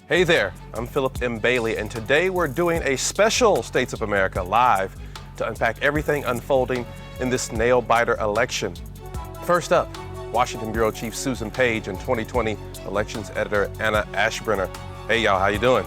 Hey there, I'm Phillip M. Bailey, and today we're doing a special States of America live to unpack everything unfolding in this nail-biter election. First up, Washington Bureau Chief Susan Page and 2020 elections editor Annah Aschbrenner. Hey y'all, how you doing?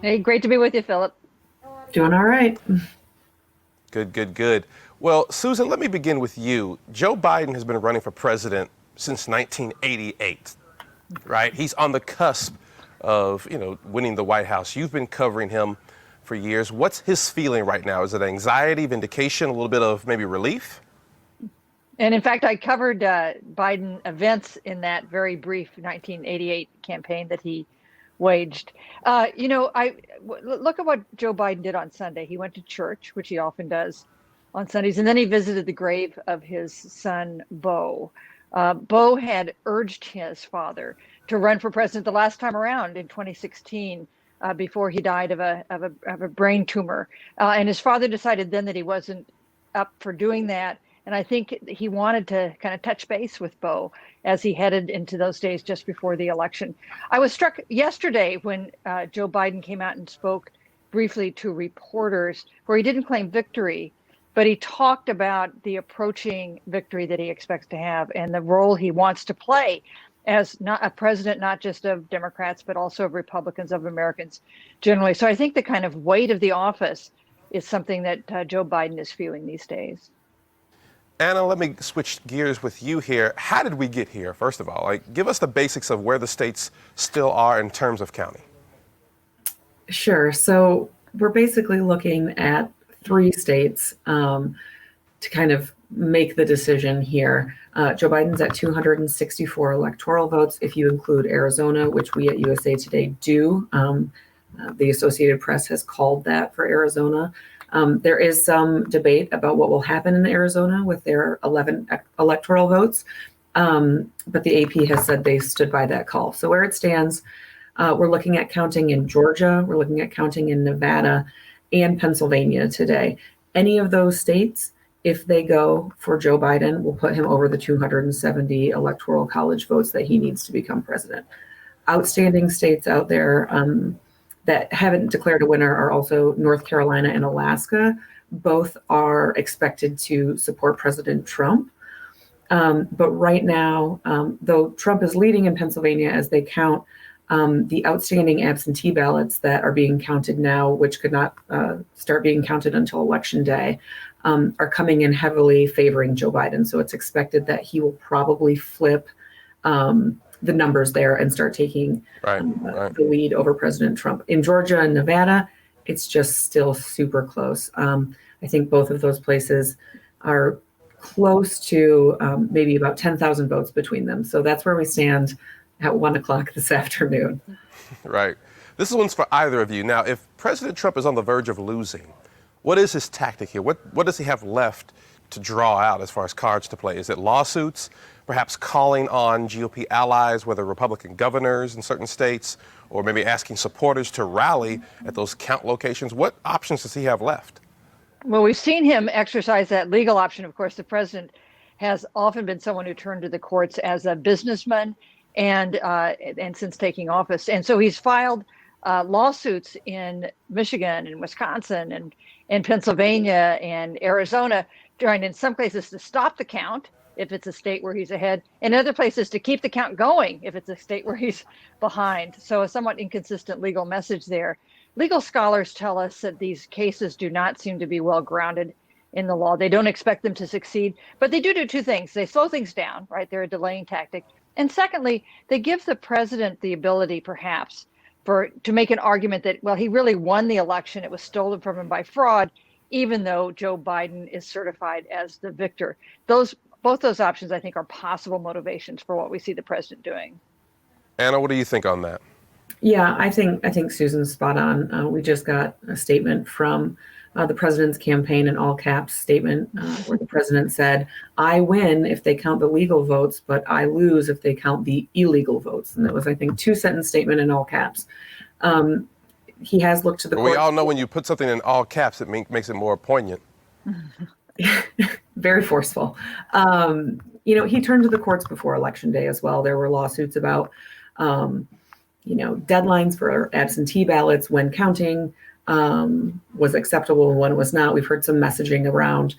Hey, great to be with you, Phillip. Doing all right. Good. Well, Susan, let me begin with you. Joe Biden has been running for president since 1988, right? He's on the cusp of, winning the White House. You've been covering him for years. What's his feeling right now? Is it anxiety, vindication, a little bit of maybe relief? And in fact, I covered Biden events in that very brief 1988 campaign that he waged. Look at what Joe Biden did on Sunday. He went to church, which he often does on Sundays, and then he visited the grave of his son, Beau. Beau had urged his father to run for president the last time around in 2016 before he died of a brain tumor. And his father decided then that he wasn't up for doing that. And I think he wanted to kind of touch base with Beau as he headed into those days just before the election. I was struck yesterday when Joe Biden came out and spoke briefly to reporters, where he didn't claim victory, but he talked about the approaching victory that he expects to have and the role he wants to play as not a president, not just of Democrats, but also of Republicans, of Americans generally. So I think the kind of weight of the office is something that Joe Biden is feeling these days. Anna, let me switch gears with you here. How did we get here, first of all? Give us the basics of where the states still are in terms of counting. Sure. So we're basically looking at 3 states to kind of make the decision here. Joe Biden's at 264 electoral votes if you include Arizona, which we at USA Today do. The Associated Press has called that for Arizona. There is some debate about what will happen in Arizona with their 11 electoral votes, but the AP has said they stood by that call. So where it stands, we're looking at counting in Georgia, we're looking at counting in Nevada and Pennsylvania today. Any of those states, if they go for Joe Biden, will put him over the 270 electoral college votes that he needs to become president. Outstanding states out there that haven't declared a winner are also North Carolina and Alaska. Both are expected to support President Trump. But right now, though Trump is leading in Pennsylvania as they count the outstanding absentee ballots that are being counted now, which could not start being counted until Election Day, are coming in heavily favoring Joe Biden. So it's expected that he will probably flip the numbers there and start taking the lead over President Trump. In Georgia and Nevada, it's just still super close. I think both of those places are close to maybe about 10,000 votes between them. So that's where we stand at 1:00 this afternoon. Right. This one's for either of you. Now, if President Trump is on the verge of losing, what is his tactic here? What does he have left to draw out as far as cards to play? Is it lawsuits, perhaps calling on GOP allies, whether Republican governors in certain states, or maybe asking supporters to rally at those count locations? What options does he have left? Well, we've seen him exercise that legal option. Of course, the president has often been someone who turned to the courts as a businessman and since taking office. And so he's filed lawsuits in Michigan and Wisconsin and Pennsylvania and Arizona, trying in some places to stop the count if it's a state where he's ahead, and other places to keep the count going if it's a state where he's behind. So a somewhat inconsistent legal message there. Legal scholars tell us that these cases do not seem to be well grounded in the law. They don't expect them to succeed, but they do 2 things. They slow things down, right? They're a delaying tactic. And secondly, they give the president the ability perhaps to make an argument that, well, he really won the election. It was stolen from him by fraud, even though Joe Biden is certified as the victor. Both those options, I think, are possible motivations for what we see the president doing. Anna, what do you think on that? Yeah, I think Susan's spot on. We just got a statement from the president's campaign, an all caps statement where the president said, "I win if they count the legal votes, but I lose if they count the illegal votes." And that was, I think, 2-sentence statement in all caps. He has looked to the court. We all know when you put something in all caps, it makes it more poignant. Very forceful. He turned to the courts before Election Day as well. There were lawsuits about deadlines for absentee ballots when counting was acceptable and when it was not. We've heard some messaging around,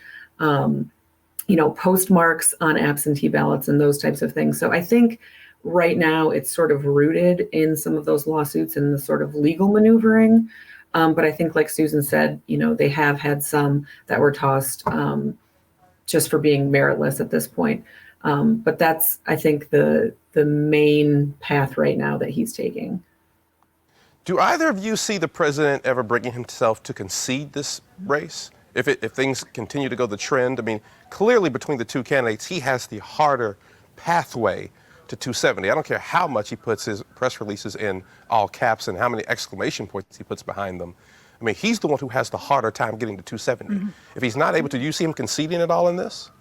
postmarks on absentee ballots and those types of things. So I think right now it's sort of rooted in some of those lawsuits and the sort of legal maneuvering. But I think, like Susan said, they have had some that were tossed just for being meritless at this point. But that's, I think, the main path right now that he's taking. Do either of you see the president ever bringing himself to concede this race? If things continue to go the trend, I mean, clearly between the two candidates, he has the harder pathway to 270. I don't care how much he puts his press releases in all caps and how many exclamation points he puts behind them. I mean, he's the one who has the harder time getting to 270. Mm-hmm. If he's not able to, do you see him conceding at all in this?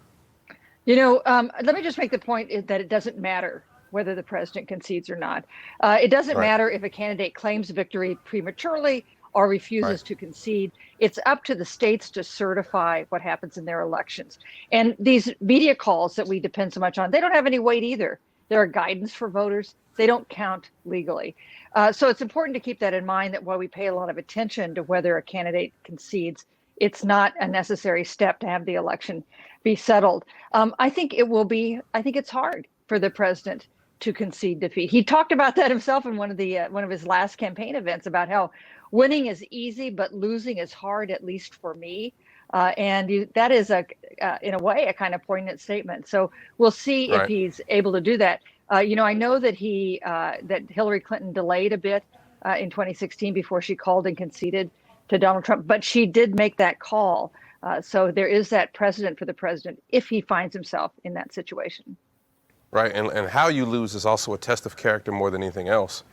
Let me just make the point that it doesn't matter whether the president concedes or not. It doesn't matter if a candidate claims victory prematurely or refuses to concede. It's up to the states to certify what happens in their elections. And these media calls that we depend so much on, they don't have any weight either. They're a guidance for voters. They don't count legally. So it's important to keep that in mind, that while we pay a lot of attention to whether a candidate concedes, it's not a necessary step to have the election be settled. I think it's hard for the president to concede defeat. He talked about that himself in one of his last campaign events, about how winning is easy, but losing is hard, at least for me. That is in a way, a kind of poignant statement. So we'll see if he's able to do that. I know that that Hillary Clinton delayed a bit in 2016 before she called and conceded to Donald Trump, but she did make that call. So there is that precedent for the president if he finds himself in that situation. Right, and how you lose is also a test of character more than anything else.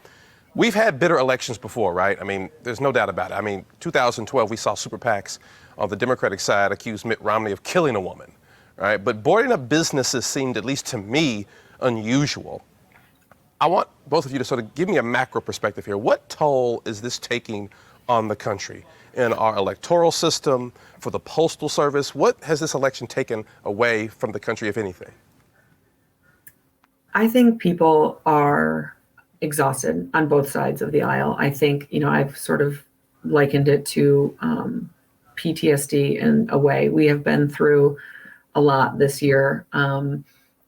We've had bitter elections before, right? I mean, there's no doubt about it. I mean, 2012, we saw super PACs on the Democratic side accuse Mitt Romney of killing a woman, right? But boarding up businesses seemed, at least to me, unusual. I want both of you to sort of give me a macro perspective here. What toll is this taking on the country, in our electoral system, for the Postal Service? What has this election taken away from the country, if anything? I think people are exhausted on both sides of the aisle. I think, I've sort of likened it to PTSD in a way. We have been through a lot this year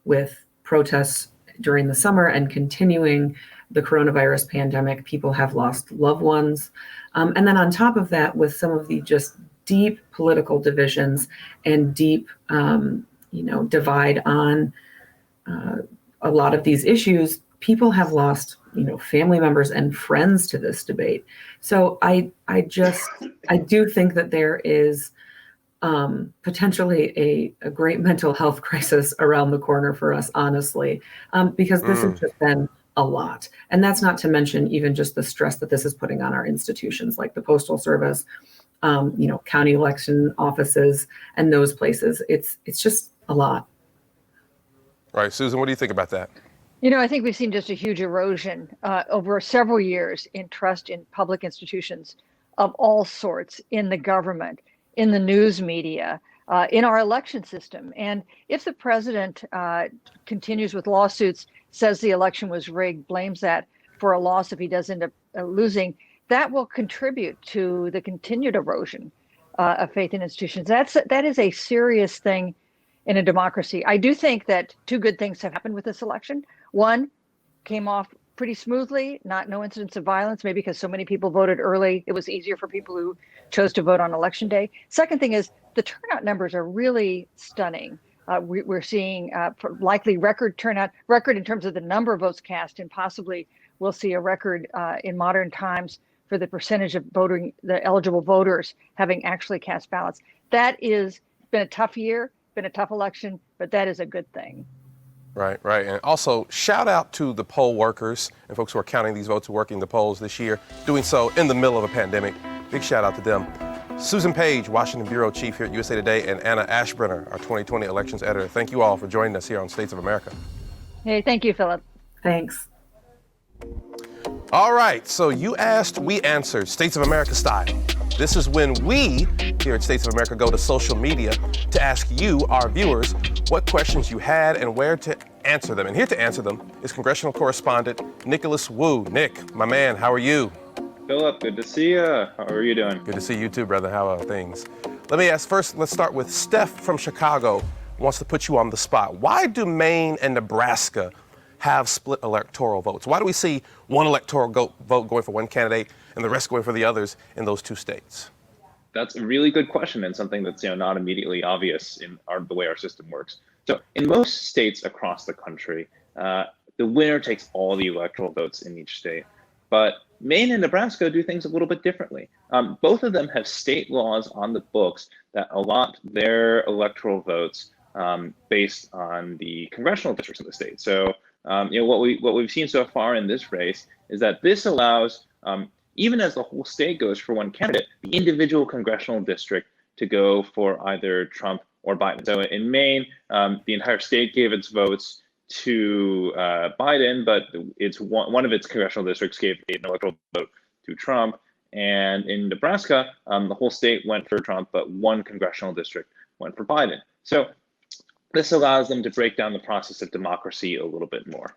with protests during the summer and continuing the coronavirus pandemic. People have lost loved ones. And then on top of that, with some of the just deep political divisions and deep, divide on a lot of these issues, people have lost, family members and friends to this debate. So I do think that there is potentially a great mental health crisis around the corner for us, honestly, because this has just been a lot. And that's not to mention even just the stress that this is putting on our institutions like the Postal Service, county election offices and those places. It's just a lot. Right. Susan, what do you think about that? I think we've seen just a huge erosion over several years in trust in public institutions of all sorts, in the government, in the news media, in our election system. And if the president continues with lawsuits, says the election was rigged, blames that for a loss if he does end up losing, that will contribute to the continued erosion of faith in institutions. That is a serious thing in a democracy. I do think that two good things have happened with this election. One, came off pretty smoothly, no incidents of violence, maybe because so many people voted early. It was easier for people who chose to vote on election day. Second thing is the turnout numbers are really stunning. We're seeing likely record turnout, record in terms of the number of votes cast, and possibly we'll see a record in modern times for the percentage of the eligible voters having actually cast ballots. That is been a tough year, been a tough election, but that is a good thing. Right. And also, shout out to the poll workers and folks who are counting these votes, working the polls this year, doing so in the middle of a pandemic. Big shout out to them. Susan Page, Washington Bureau Chief here at USA Today, and Annah Aschbrenner, our 2020 elections editor. Thank you all for joining us here on States of America. Hey, thank you, Philip. Thanks. All right, so you asked, we answered, States of America style. This is when we here at States of America go to social media to ask you, our viewers, what questions you had and where to answer them. And here to answer them is congressional correspondent Nicholas Wu. Nick, my man, how are you? Phillip, good to see you. How are you doing? Good to see you too, brother. How are things? Let me ask first, let's start with Steph from Chicago wants to put you on the spot. Why do Maine and Nebraska have split electoral votes? Why do we see one electoral vote going for one candidate and the rest going for the others in those two states? That's a really good question and something that's not immediately obvious in the way our system works. So in most states across the country, the winner takes all the electoral votes in each state. But Maine and Nebraska do things a little bit differently. Both of them have state laws on the books that allot their electoral votes based on the congressional districts of the state. So what we've seen so far in this race is that this allows, even as the whole state goes for one candidate, the individual congressional district to go for either Trump or Biden. So in Maine, the entire state gave its votes to Biden, but it's one of its congressional districts gave an electoral vote to Trump. And in Nebraska, the whole state went for Trump, but one congressional district went for Biden. So this allows them to break down the process of democracy a little bit more.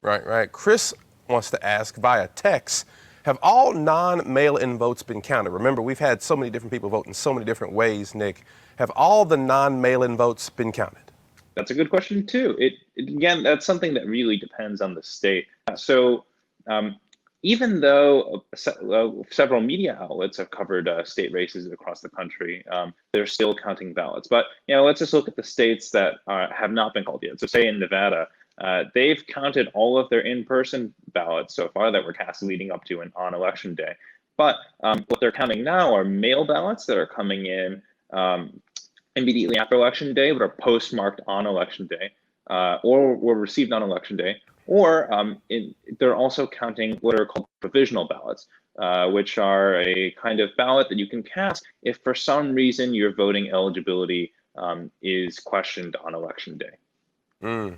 Right. Chris wants to ask via text, have all non-mail-in votes been counted? Remember, we've had so many different people vote in so many different ways, Nick. Have all the non-mail-in votes been counted? That's a good question, too. Again, that's something that really depends on the state. So even though several media outlets have covered state races across the country, they're still counting ballots. But let's just look at the states that have not been called yet. So say in Nevada, they've counted all of their in-person ballots so far that were cast leading up to and on Election Day. But what they're counting now are mail ballots that are coming in immediately after Election Day, but are postmarked on Election Day, or were received on Election Day. Or they're also counting what are called provisional ballots, which are a kind of ballot that you can cast if for some reason your voting eligibility is questioned on Election Day.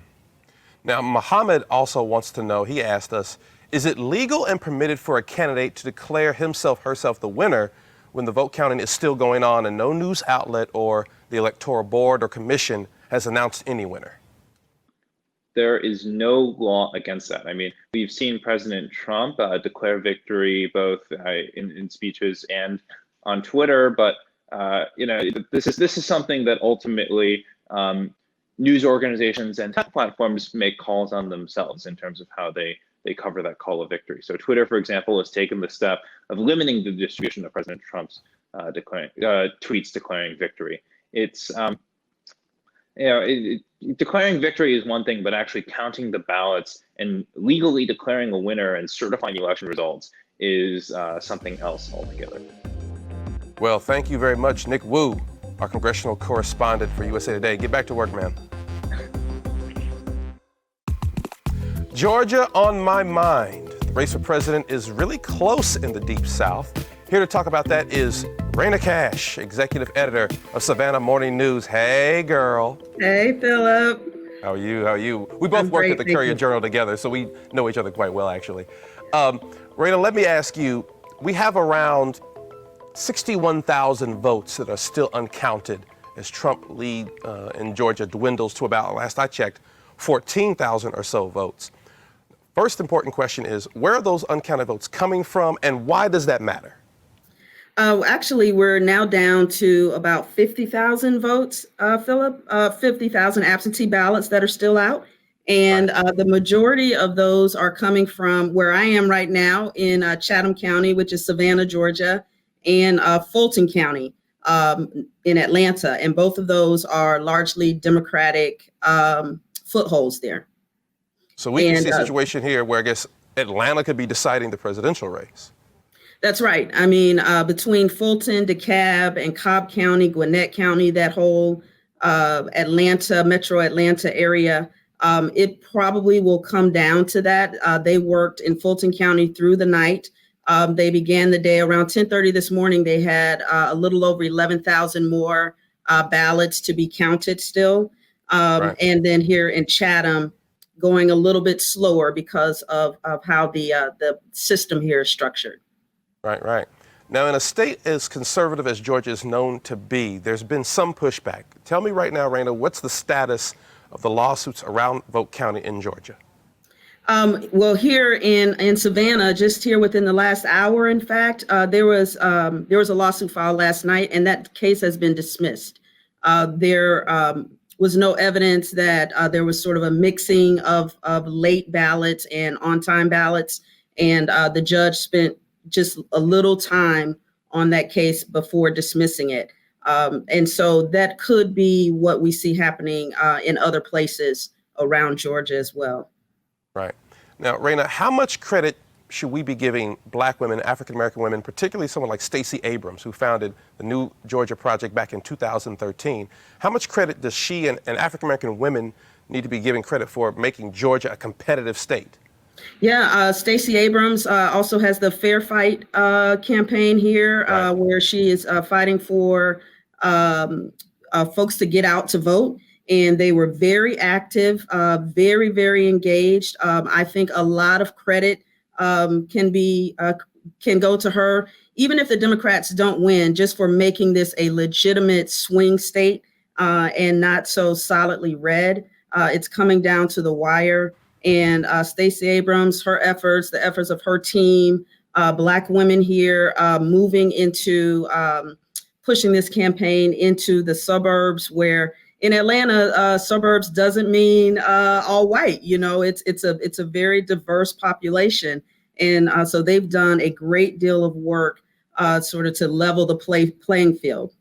Now, Mohammed also wants to know, he asked us, is it legal and permitted for a candidate to declare herself the winner when the vote counting is still going on and no news outlet or the electoral board or commission has announced any winner? There is no law against that. I mean, we've seen President Trump declare victory both in speeches and on Twitter, but this is something that ultimately news organizations and tech platforms make calls on themselves in terms of how they cover that call of victory. So Twitter, for example, has taken the step of limiting the distribution of President Trump's tweets declaring victory. It's declaring victory is one thing, but actually counting the ballots and legally declaring a winner and certifying the election results is something else altogether. Well, thank you very much, Nick Wu, our congressional correspondent for USA Today. Get back to work, man. Georgia on my mind. The race for president is really close in the Deep South. Here to talk about that is Rana Cash, executive editor of Savannah Morning News. Hey, girl. Hey, Phillip. How are you? We both work at the Courier Journal together, so we know each other quite well, actually. Rana, let me ask you, we have around 61,000 votes that are still uncounted as Trump lead in Georgia dwindles to about, last I checked, 14,000 or so votes. First important question is, where are those uncounted votes coming from and why does that matter? Actually, we're now down to about 50,000 votes, Phillip, 50,000 absentee ballots that are still out. And the majority of those are coming from where I am right now in Chatham County, which is Savannah, Georgia, and Fulton County in Atlanta. And both of those are largely Democratic footholds there. So we can see a situation here where I guess Atlanta could be deciding the presidential race. That's right. I mean, between Fulton, DeKalb, and Cobb County, Gwinnett County, that whole Atlanta, metro Atlanta area, it probably will come down to that. They worked in Fulton County through the night. They began the day around 10:30 this morning. They had a little over 11,000 more ballots to be counted still. And then here in Chatham, going a little bit slower because of how the system here is structured. Right. Now, in a state as conservative as Georgia is known to be, there's been some pushback. Tell me right now, Rana, what's the status of the lawsuits around Polk County in Georgia? Well, here in Savannah, just here within the last hour, in fact, there was a lawsuit filed last night, and that case has been dismissed. There was no evidence that there was sort of a mixing of late ballots and on-time ballots, and the judge spent just a little time on that case before dismissing it. And so that could be what we see happening in other places around Georgia as well. Right. Now, Rana, how much credit should we be giving Black women, African-American women, particularly someone like Stacey Abrams, who founded the New Georgia Project back in 2013? How much credit does she and African-American women need to be giving credit for making Georgia a competitive state? Yeah, Stacey Abrams also has the Fair Fight campaign here, Right. where she is fighting for folks to get out to vote. And they were very active, very, very engaged. I think a lot of credit can go to her, even if the Democrats don't win, just for making this a legitimate swing state and not so solidly red. It's coming down to the wire. And Stacey Abrams, her efforts, the efforts of her team, Black women here moving into pushing this campaign into the suburbs, where in Atlanta, suburbs doesn't mean all white. You know, it's a very diverse population. And so they've done a great deal of work sort of to level the playing field.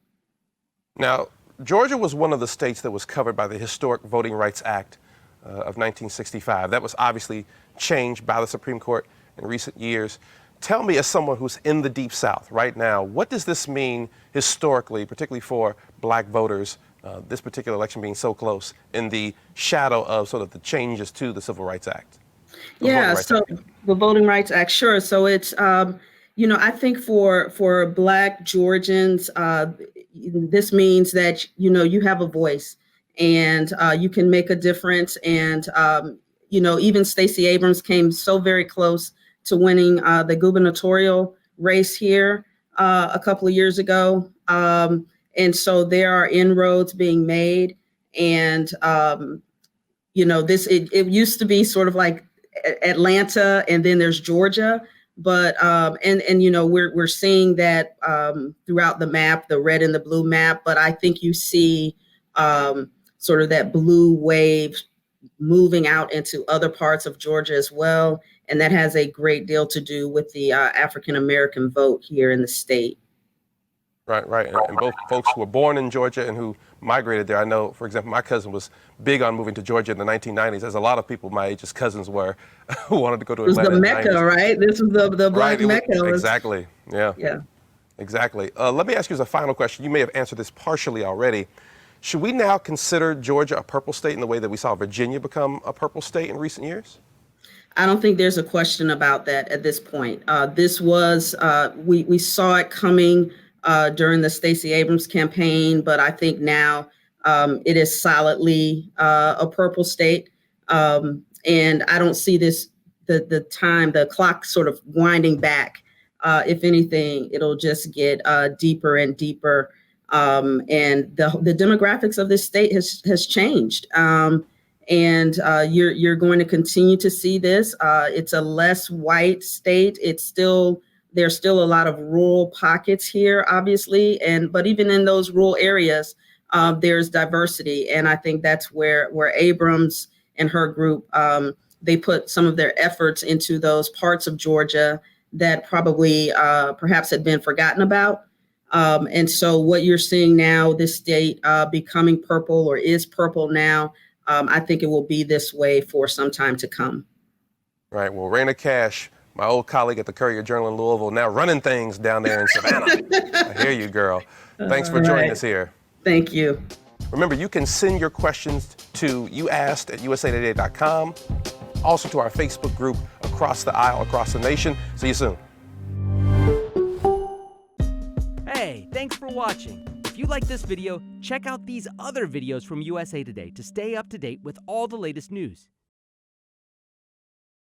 Now, Georgia was one of the states that was covered by the historic Voting Rights Act of 1965. That was obviously changed by the Supreme Court in recent years. Tell me, as someone who's in the Deep South right now, what does this mean historically, particularly for Black voters, this particular election being so close in the shadow of sort of the changes to the Civil Rights Act? The Voting Rights Act, sure. So it's, I think for Black Georgians, this means that, you have a voice and you can make a difference. And, even Stacey Abrams came so very close to winning the gubernatorial race here a couple of years ago. And so there are inroads being made. And, it used to be sort of like Atlanta, and then there's Georgia. But we're seeing that throughout the map, the red and the blue map. But I think you see sort of that blue wave moving out into other parts of Georgia as well. And that has a great deal to do with the African-American vote here in the state. Right. And both folks who were born in Georgia and who migrated there. I know, for example, my cousin was big on moving to Georgia in the 1990s, as a lot of people my age's cousins were, who wanted to go to Atlanta. It was the Mecca, right? This was the Black Mecca. Exactly. Yeah. Exactly. Let me ask you as a final question. You may have answered this partially already. Should we now consider Georgia a purple state in the way that we saw Virginia become a purple state in recent years? I don't think there's a question about that at this point. This was, we saw it coming during the Stacey Abrams campaign, but I think now it is solidly a purple state. And I don't see the clock sort of winding back. If anything, it'll just get deeper and deeper. And the demographics of this state has changed. And you're going to continue to see this. It's a less white state. There's still a lot of rural pockets here, obviously, but even in those rural areas, there's diversity, and I think that's where Abrams and her group they put some of their efforts into those parts of Georgia that probably perhaps had been forgotten about. And so what you're seeing now, this state becoming purple or is purple now, I think it will be this way for some time to come. Right. Well, Rana Cash, my old colleague at the Courier-Journal in Louisville, now running things down there in Savannah. I hear you, girl. Thanks for joining us here. Thank you. Remember, you can send your questions to youasked@usatoday.com, also to our Facebook group, Across the Aisle, Across the Nation. See you soon. Hey, thanks for watching. If you like this video, check out these other videos from USA Today to stay up to date with all the latest news.